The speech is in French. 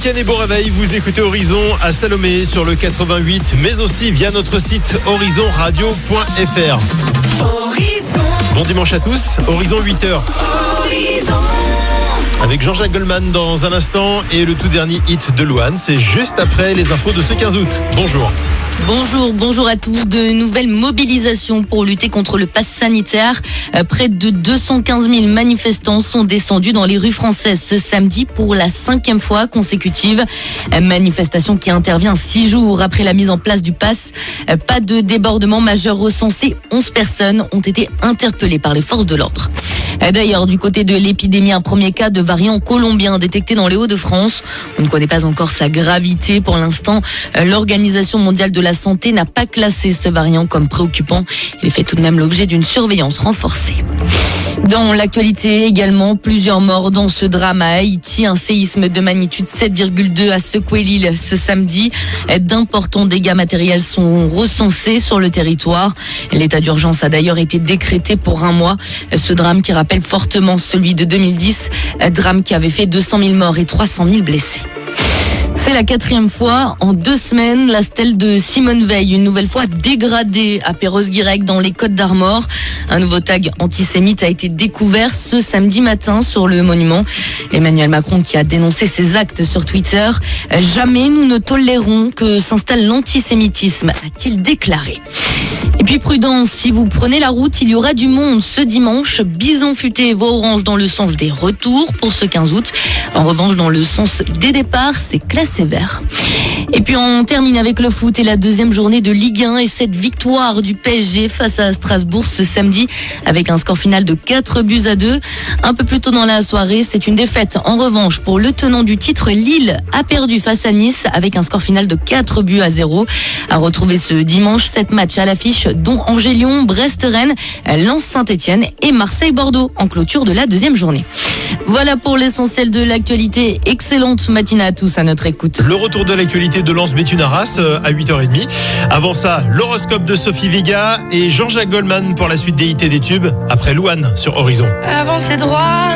week-end et bon réveil. Vous écoutez Horizon à Salomé sur le 88, mais aussi via notre site horizonradio.fr. Bon dimanche à tous, Horizon 8h. Avec Jean-Jacques Goldman dans un instant et le tout dernier hit de Louane. C'est juste après les infos de ce 15 août. Bonjour. Bonjour à tous. De nouvelles mobilisations pour lutter contre le pass sanitaire. Près de 215 000 manifestants sont descendus dans les rues françaises ce samedi pour la 5e fois consécutive. Manifestation qui intervient 6 jours après la mise en place du pass. Pas de débordement majeur recensé. 11 personnes ont été interpellées par les forces de l'ordre. D'ailleurs, du côté de l'épidémie, un premier cas de variant colombien détecté dans les Hauts-de-France. On ne connaît pas encore sa gravité pour l'instant. L'Organisation mondiale de la santé n'a pas classé ce variant comme préoccupant. Il fait tout de même l'objet d'une surveillance renforcée. Dans l'actualité également, plusieurs morts dans ce drame à Haïti. Un séisme de magnitude 7,2 a secoué l'île ce samedi. D'importants dégâts matériels sont recensés sur le territoire. L'état d'urgence a d'ailleurs été décrété pour 1 mois. Ce drame qui rappelle fortement celui de 2010, drame qui avait fait 200 000 morts et 300 000 blessés. C'est la 4e fois en 2 semaines, la stèle de Simone Veil, une nouvelle fois dégradée à Perros-Guirec dans les Côtes d'Armor. Un nouveau tag antisémite a été découvert ce samedi matin sur le monument. Emmanuel Macron qui a dénoncé ces actes sur Twitter. Jamais nous ne tolérons que s'installe l'antisémitisme, a-t-il déclaré. Et puis prudence, si vous prenez la route, il y aura du monde ce dimanche. Bison futé et voie orange dans le sens des retours pour ce 15 août. En revanche, dans le sens des départs, c'est classé vert. Et puis on termine avec le foot et la 2e journée de Ligue 1 et cette victoire du PSG face à Strasbourg ce samedi avec un score final de 4-2. Un peu plus tôt dans la soirée, c'est une défaite en revanche pour le tenant du titre. Lille a perdu face à Nice avec un score final de 4-0. À retrouver ce dimanche, 7 matchs à l'affiche dont Angers-Lyon, Brest-Rennes, Lens-Saint-Etienne et Marseille-Bordeaux en clôture de la 2e journée. Voilà pour l'essentiel de l'actualité. Excellente matinée à tous à notre écoute. Le retour de l'actualité de Lens Béthune-Arras à 8h30. Avant ça, l'horoscope de Sophie Vega et Jean-Jacques Goldman pour la suite des hits et des tubes après Louane sur Horizon. Avancez droit.